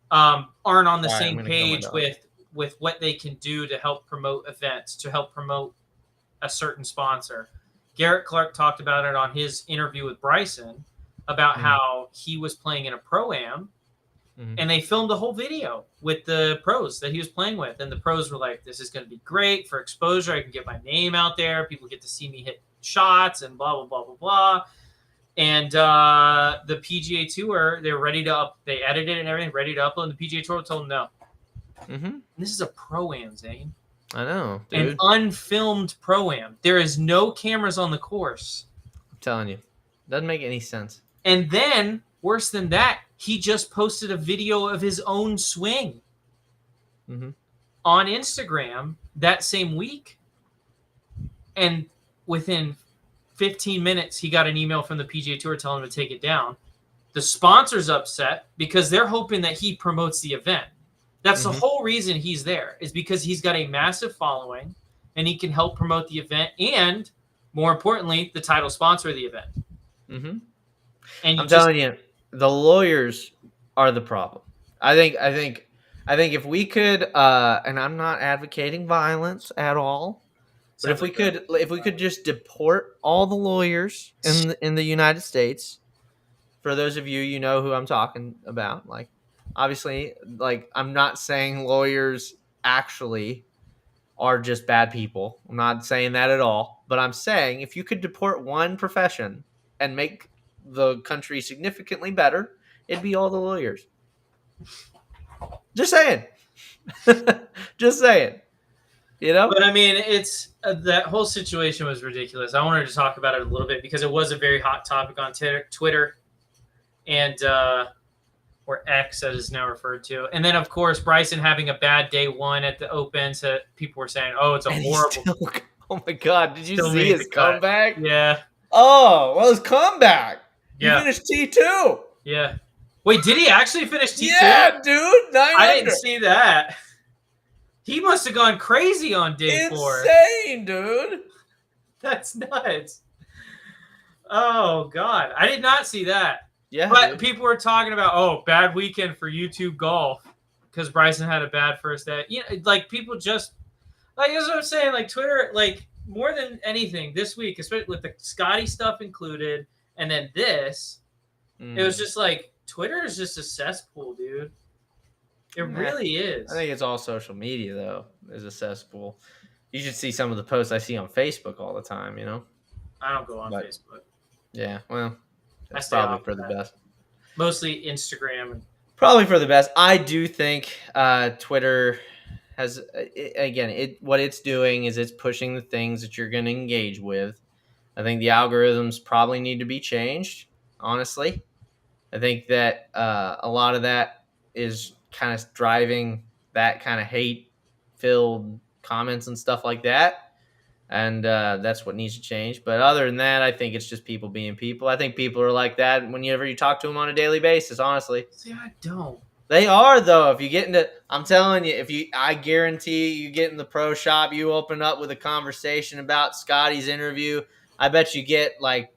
aren't on the same page with what they can do to help promote events, to help promote a certain sponsor. Garrett Clark talked about it on his interview with Bryson about how he was playing in a Pro-Am, and they filmed a whole video with the pros that he was playing with. And the pros were like, this is going to be great for exposure. I can get my name out there. People get to see me hit shots and blah, blah, blah, blah, blah. And the PGA Tour, they edited it and everything, ready to upload. And the PGA Tour told them no.
Mm-hmm.
This is a Pro-Am, Zane.
I know, dude.
An unfilmed Pro-Am. There is no cameras on the course.
I'm telling you. Doesn't make any sense.
And then, worse than that, he just posted a video of his own swing on Instagram that same week. And within 15 minutes, he got an email from the PGA Tour telling him to take it down. The sponsor's upset because they're hoping that he promotes the event. That's the whole reason he's there, is because he's got a massive following and he can help promote the event and, more importantly, the title sponsor of the event.
Mm-hmm.
And
I'm telling you, the lawyers are the problem. I think if we could, and I'm not advocating violence at all, but if we could just deport all the lawyers in the United States, for those of you, you know who I'm talking about. Like, obviously, like, I'm not saying lawyers actually are just bad people. I'm not saying that at all. But I'm saying if you could deport one profession and make the country significantly better, it'd be all the lawyers. Just saying. Just saying. You know?
But I mean, it's that whole situation was ridiculous. I wanted to talk about it a little bit because it was a very hot topic on Twitter and or X as it's now referred to. And then, of course, Bryson having a bad day one at the Open. So people were saying, oh, it's a horrible.
Oh, my God. Did you see his comeback?
Yeah.
Oh, well, his comeback.
Yeah.
He finished T2.
Yeah. Wait, did he actually finish T2?
Yeah, dude. 9
I didn't see that. He must have gone crazy on day 4.
Insane, dude.
That's nuts. Oh, God. I did not see that.
Yeah,
but
dude.
people were talking about, oh, bad weekend for YouTube golf because Bryson had a bad first day. You know, like people just, like that's what I'm saying. Like Twitter, like more than anything this week, especially with the Scotty stuff included, and then this, it was just like Twitter is just a cesspool, dude. It really is.
I think it's all social media though is a cesspool. You should see some of the posts I see on Facebook all the time. You know.
I don't go on Facebook.
Yeah, well. That's
stay
probably
off
for the best.
Mostly Instagram.
Probably for the best. I do think Twitter has, what it's doing is it's pushing the things that you're going to engage with. I think the algorithms probably need to be changed, honestly. I think that a lot of that is kind of driving that kind of hate-filled comments and stuff like that. And that's what needs to change. But other than that, I think it's just people being people. I think people are like that whenever you talk to them on a daily basis, honestly.
See, I don't.
They are, though. If you get into – I'm telling you, I guarantee you get in the pro shop, you open up with a conversation about Scotty's interview, I bet you get like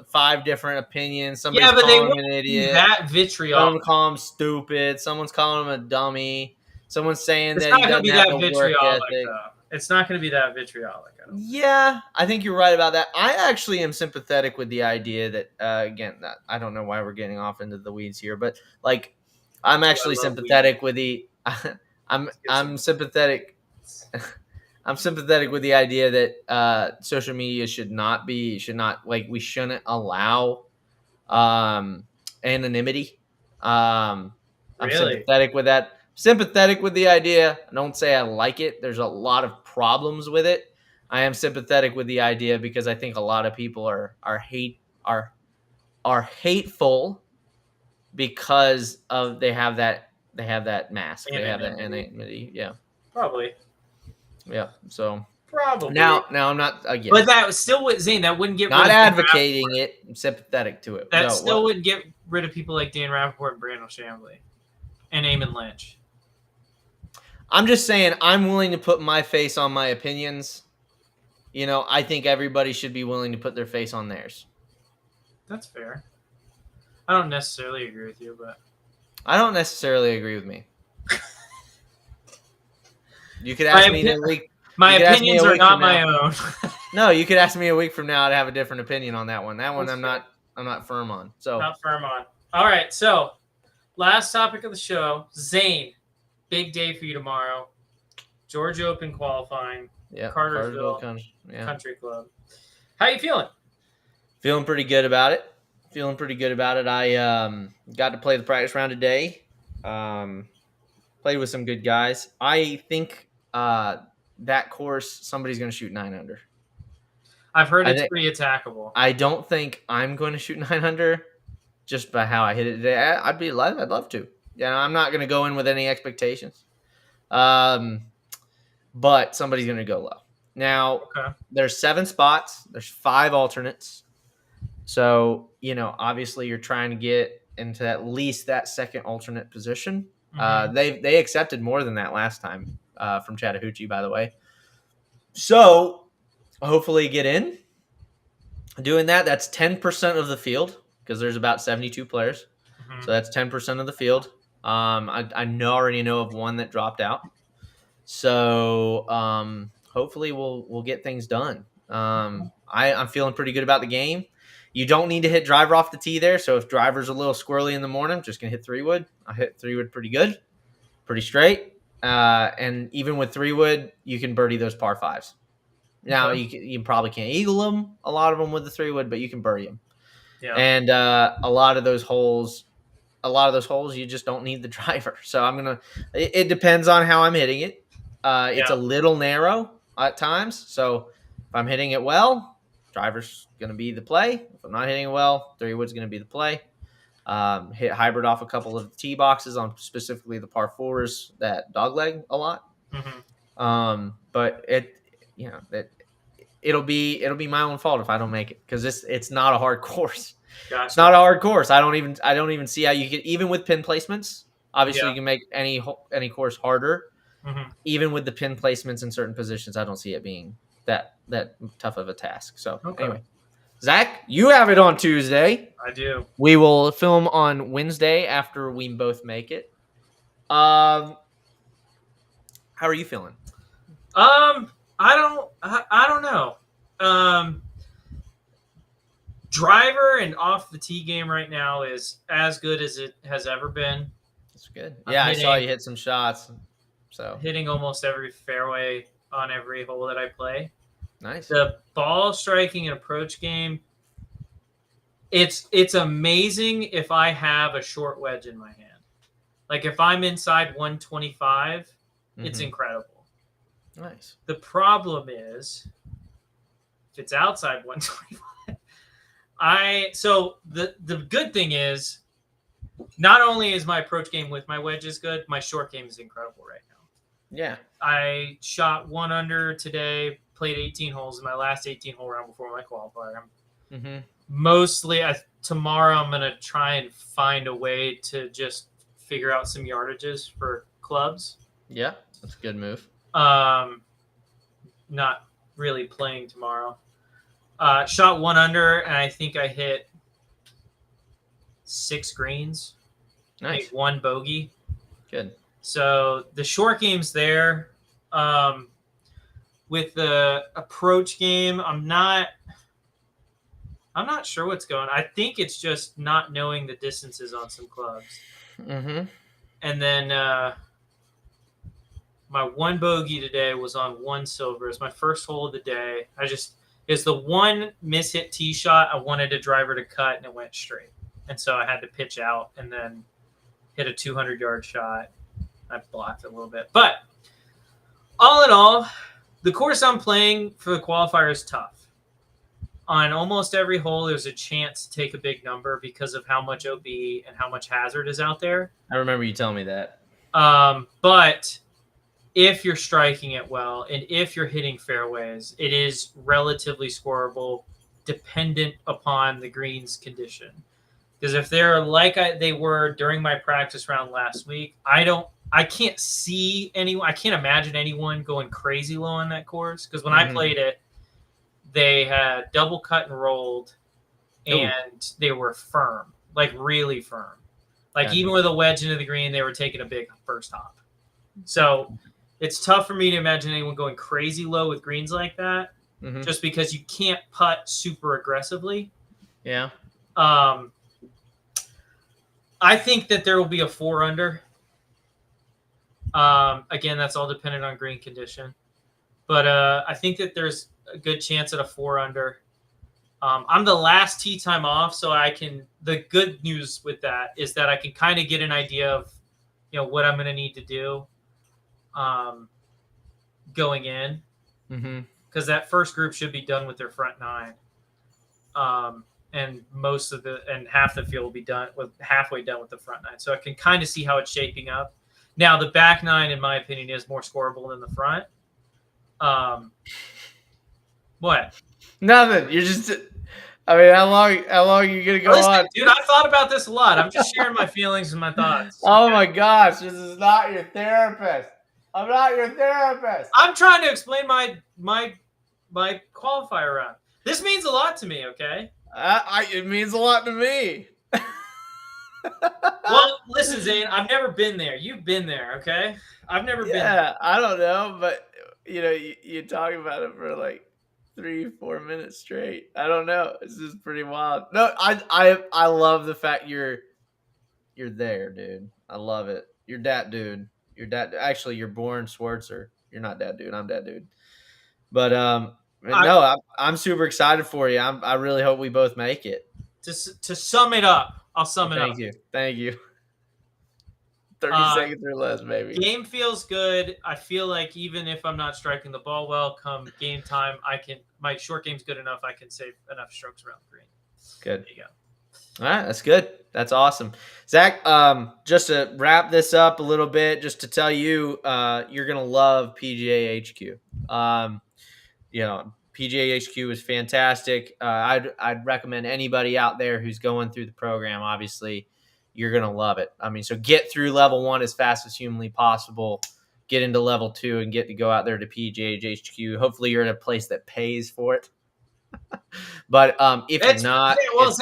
5 different opinions. Somebody's calling him an idiot.
That vitriol.
Someone calling him stupid. Someone's calling him a dummy. Someone's saying
it's
that
not
he doesn't have the work ethic.
It's not going to be that vitriolic.
Yeah, I think you're right about that. I actually am sympathetic with the idea that, again, I don't know why we're getting off into the weeds here, but like, I'm actually sympathetic with the. I'm sympathetic. I'm sympathetic with the idea that social media we shouldn't allow anonymity. I'm sympathetic with that. Sympathetic with the idea. I don't say I like it. There's a lot of problems with it. I am sympathetic with the idea because I think a lot of people are hateful because of they have that mask. They have that anonymity. Yeah.
Probably.
Yeah. So
probably.
Now I'm not again.
But that was still what Zane. That wouldn't get
not
rid of
advocating it. I'm sympathetic to it.
That still wouldn't get rid of people like Dan Rappaport and Brandon Chambly and Eamon Lynch.
I'm just saying I'm willing to put my face on my opinions. You know, I think everybody should be willing to put their face on theirs.
That's fair. I don't necessarily agree with you, but
I don't necessarily agree with me. You could ask me in a week.
My opinions are not my own.
No, you could ask me a week from now to have a different opinion on that one. That one I'm not firm on. So
not firm on. All right, so last topic of the show, Zane. Big day for you tomorrow. Georgia Open qualifying.
Yeah,
Cartersville Country Club. How you feeling?
Feeling pretty good about it. I got to play the practice round today. Played with some good guys. I think that course, somebody's going to shoot 9 under.
I've heard it's pretty attackable.
I don't think I'm going to shoot 9 under just by how I hit it today. I'd love to. Yeah, I'm not going to go in with any expectations. But somebody's going to go low. Now,
Okay.
there's 7 spots. There's 5 alternates. So, obviously you're trying to get into at least that second alternate position.
Mhm.
They accepted more than that last time from Chattahoochee, by the way. So, hopefully get in. Doing that's 10% of the field because there's about 72 players.
Mhm.
So that's 10% of the field. I already know of one that dropped out. So hopefully we'll get things done. I'm feeling pretty good about the game. You don't need to hit driver off the tee there. So if driver's a little squirrely in the morning, I'm just gonna hit 3-wood. I hit 3-wood pretty good, pretty straight. And even with 3-wood, you can birdie those par 5s. Now
Okay.
you probably can't eagle them, a lot of them with the 3-wood, but you can birdie them.
Yeah.
And a lot of those holes, you just don't need the driver. So it depends on how I'm hitting it. It's
Yeah.
a little narrow at times. So if I'm hitting it well, driver's going to be the play. If I'm not hitting it well, 3-wood's going to be the play. Hit hybrid off a couple of tee boxes on specifically the par 4s that dogleg a lot.
Mhm.
But it'll be my own fault if I don't make it because it's not a hard course.
Gotcha.
It's not a hard course. I don't even see how you can, even with pin placements. Obviously,
Yeah.
you can make any course harder.
Mhm.
Even with the pin placements in certain positions, I don't see it being that tough of a task. So
Okay.
anyway, Zach, you have it on Tuesday.
I do.
We will film on Wednesday after we both make it. How are you feeling?
I don't know. Driver and off the tee game right now is as good as it has ever been.
That's good.
I'm
Yeah, I saw
hitting-
you hit some shots. So
Hitting almost every fairway on every hole that I play.
nice.
The ball striking and approach game, it's amazing if I have a short wedge in my hand. Like if I'm inside 125, it's
Mhm.
incredible.
Nice.
The problem is if it's outside 125. So the good thing is not only is my approach game with my wedges good, my short game is incredible right now.
Yeah.
I shot 1 under today, played 18 holes in my last 18 hole round before my qualifier.
Mm-hmm.
Mostly tomorrow I'm going to try and find a way to just figure out some yardages for clubs.
Yeah, that's a good move.
Not really playing tomorrow. Shot 1 under, and I think I hit 6 greens.
Nice.
Made 1 bogey.
Good.
So the short game's there. With the approach game, I'm not sure what's going on. I think it's just not knowing the distances on some clubs.
Mm-hmm.
And then my 1 bogey today was on 1 silver. It's my first hole of the day. It's the one mishit tee shot. I wanted a driver to cut, and it went straight. And so I had to pitch out and then hit a 200-yard shot. I blocked it a little bit. But all in all, the course I'm playing for the qualifier is tough. On almost every hole, there's a chance to take a big number because of how much OB and how much hazard is out there.
I remember you telling me that.
But if you're striking it well and if you're hitting fairways, it is relatively scoreable dependent upon the green's condition. Because if they're like they were during my practice round last week, I can't see anyone. I can't imagine anyone going crazy low on that course. Because when I played it, they had double cut and rolled, and they were firm, like really firm. Like even with a wedge into the green, they were taking a big first hop. So it's tough for me to imagine anyone going crazy low with greens like that, just because you can't putt super aggressively.
Yeah.
I think that there will be a 4 under. Again, that's all dependent on green condition. But I think that there's a good chance at a 4 under. I'm the last tee time off, so the good news with that is that I can kind of get an idea of, what I'm going to need to do going in. Because that first group should be done with their front 9. And half the field will be halfway done with the front 9. So I can kind of see how it's shaping up. Now, the back 9, in my opinion, is more scoreable than the front. What?
Nothing. You're just. I mean, how long are you gonna go
Listen,
on?
dude, I thought about this a lot. I'm just sharing my feelings and my thoughts.
Oh my gosh, this is not your therapist. I'm not your therapist.
I'm trying to explain my qualifier round. This means a lot to me, okay?
It means a lot to me.
Well, listen, Zane, I've never been there. You've been there, okay? I've never been there.
Yeah, I don't know, but you talk about it for like 3-4 minutes straight. I don't know. This is pretty wild. No, I love the fact you're there, dude. I love it. You're that dude. Actually, you're born Schwartzer. You're not that dude. I'm that dude. But no, I'm super excited for you. I really hope we both make it.
To sum it up, I'll sum it up.
Thank you. 30 seconds or less, maybe.
Game feels good. I feel like even if I'm not striking the ball well, come game time, my short game's good enough. I can save enough strokes around the green.
Good.
There you go.
All right, that's good. That's awesome. Zach, just to wrap this up a little bit, just to tell you, you're going to love PGA HQ. PGA HQ is fantastic. I'd recommend anybody out there who's going through the program, obviously, you're going to love it. I mean, so get through level 1 as fast as humanly possible, get into level 2 and get to go out there to PGA HQ. Hopefully you're in a place that pays for it. But if you're not,
it's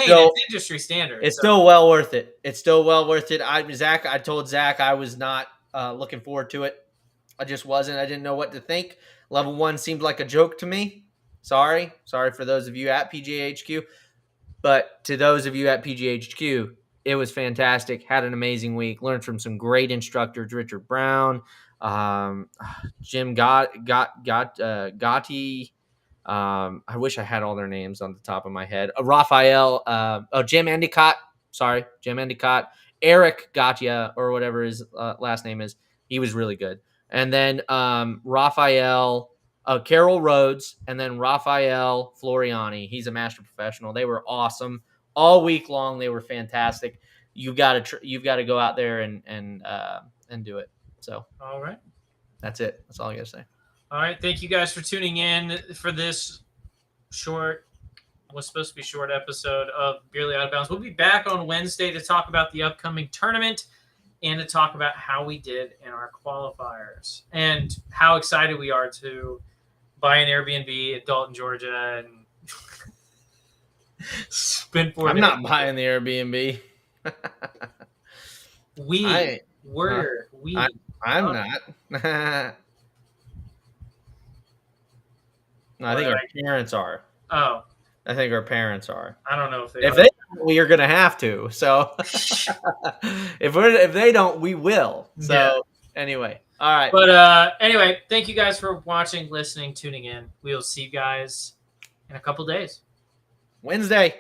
industry standard.
It's still well worth it. It's still well worth it. I told Zach I was not looking forward to it. I just wasn't. I didn't know what to think. Level 1 seemed like a joke to me. Sorry for those of you at PGA HQ. But to those of you at PGA HQ, it was fantastic. Had an amazing week. Learned from some great instructors, Richard Brown, Jim Gotti. I wish I had all their names on the top of my head. Raphael, Jim Endicott. Sorry, Jim Endicott. Eric Gatia, or whatever his last name is. He was really good. And then Raphael, Carol Rhodes, and then Raphael Floriani. He's a master professional. They were awesome all week long. They were fantastic. You've got to go out there and do it. So,
all right,
that's it. That's all I got to say.
All right, thank you guys for tuning in for this was supposed to be short episode of Barely Out of Bounds. We'll be back on Wednesday to talk about the upcoming tournament and to talk about how we did in our qualifiers and how excited we are to buy an Airbnb at Dalton, Georgia, and spend 4
I'm
days.
not buying the Airbnb. I'm not. I think our parents are.
Oh.
I think our parents are.
I don't know if they.
If they don't, we are going to have to. So if they don't, we will. So anyway, all right.
But anyway, thank you guys for watching, listening, tuning in. We will see you guys in a couple days.
Wednesday.